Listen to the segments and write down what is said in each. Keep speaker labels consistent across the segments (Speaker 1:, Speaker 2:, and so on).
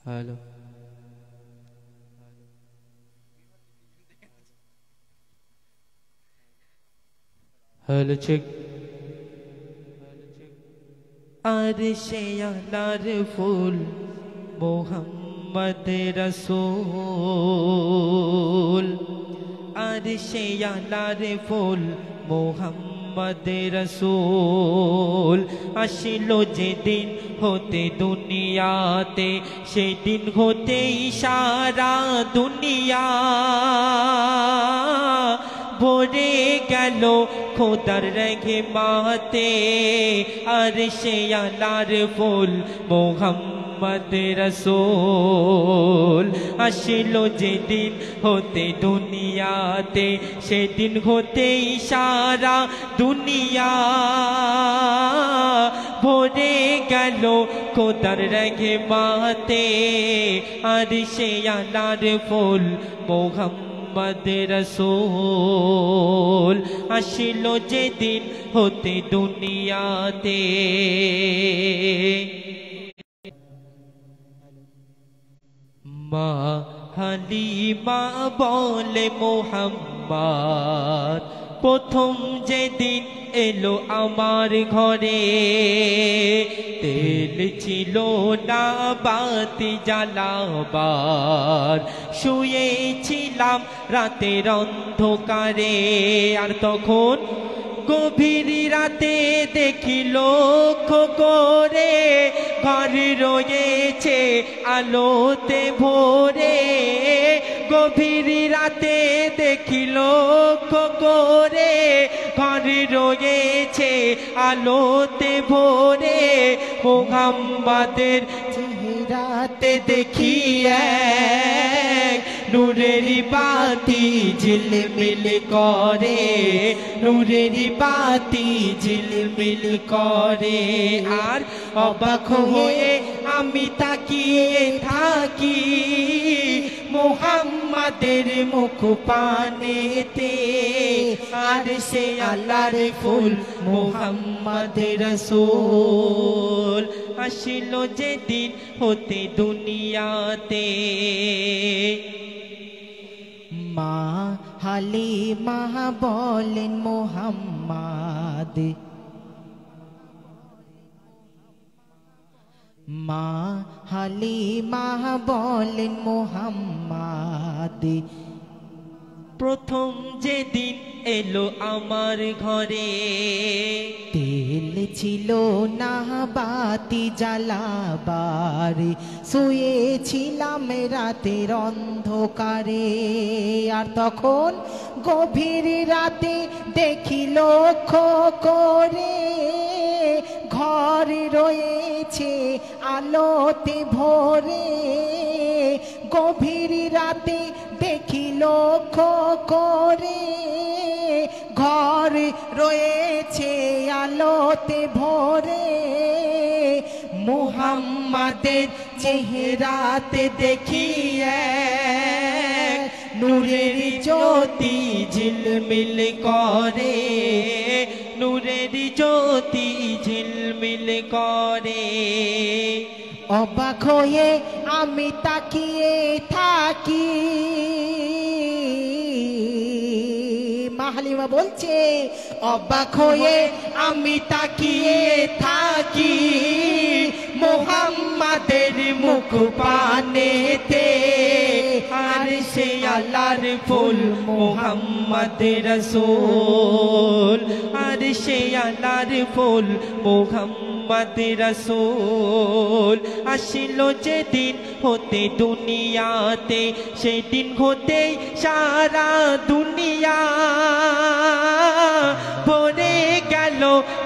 Speaker 1: hello hello check আরশে আলার ফুল মোহাম্মদ রসূল আরশে আলার ফুল মোহাম্মদ রসূল আসিলো যেদিন হতে দুনিয়াতে সেদিন হতেই সারা দুনিয়া ভরে গেল খোদার রঙে মাতে আরশে আলার ফুল মোহাম্মদ রসূল আসিলো যেদিন হতে দুনিয়াতে সেদিন হতেই সারা দুনিয়া ভরে গেল খোদার রঙে মাতে আরশে আলার ফুল মোহাম্মদ রসূল আসিলো যেদিন হতে দুনিয়াতে মা হালিমা বলে মোহাম্মদ প্রথম যেদিন এলো আমার ঘরে তেল ছিল না বাতি জ্বালাবার শুয়েছিলাম রাতের অন্ধকারে আর তখন গভীর রাতে দেখি লক্ষ্য করে ঘর রয়েছে আলোতে ভরে গভীর রাতে দেখি লক্ষ্য করে ঘর রয়েছে আলোতে ভরে মুহাম্মাদের চেহারাতে দেখি এক নূরেরি বাতি ঝিলমিল করে নূরেরি বাতি ঝিলমিল করে আর অবাক হয়ে আমি তাকিয়ে থাকি মুহাম্মাদের মুখ পানেতে আরশে আলার ফুল মুহাম্মদ রসূল আসিলো যেদিন হতে দুনিয়াতে মা হালিমা বলেন মুহাম্মদ মা হালিমা বলেন মুহাম্মদ প্রথম যেদিন এলো আমার ঘরে তেল ছিল না বাতি জ্বালাবার শুয়েছিলাম রাতের অন্ধকারে আর তখন গভীর রাতে দেখি লক্ষ্য করে ঘর রয়েছে আলোতে ভরে গভীর রাতে দেখি লক্ষ্য করে ঘর রয়েছে আলোতে ভরে মুহাম্মাদের চেহারাতে দেখি নূরের জ্যোতি ঝিলমিল করে নূরের জ্যোতি ঝিলমিল করে অবাক হয়ে আমি তাকিয়ে থাকি মা হালিমা বলছে অবাক হয়ে আমি তাকিয়ে থাকি মুহাম্মাদের মুখ পানেতে আরশে আলার ফুল মুহাম্মদ রসূল আরশে আলার ফুল মুহাম্মদ রসূল আসিলো যেদিন হতে দুনিয়াতে সেদিন হতে সারা দুনিয়া ভরে গেল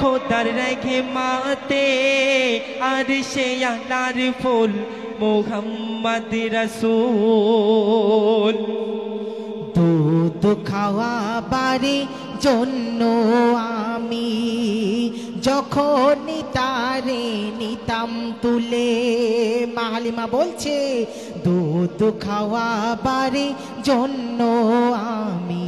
Speaker 1: খোদার রঙে মাতে আরশে আলার ফুল মুহাম্মদ রসূল দুধ খাওয়া বাড়ি জন্য আমি যখন তারে নিতাম তুলে মা হালিমা বলছে দুধ খাওয়া বাড়ি জন্য আমি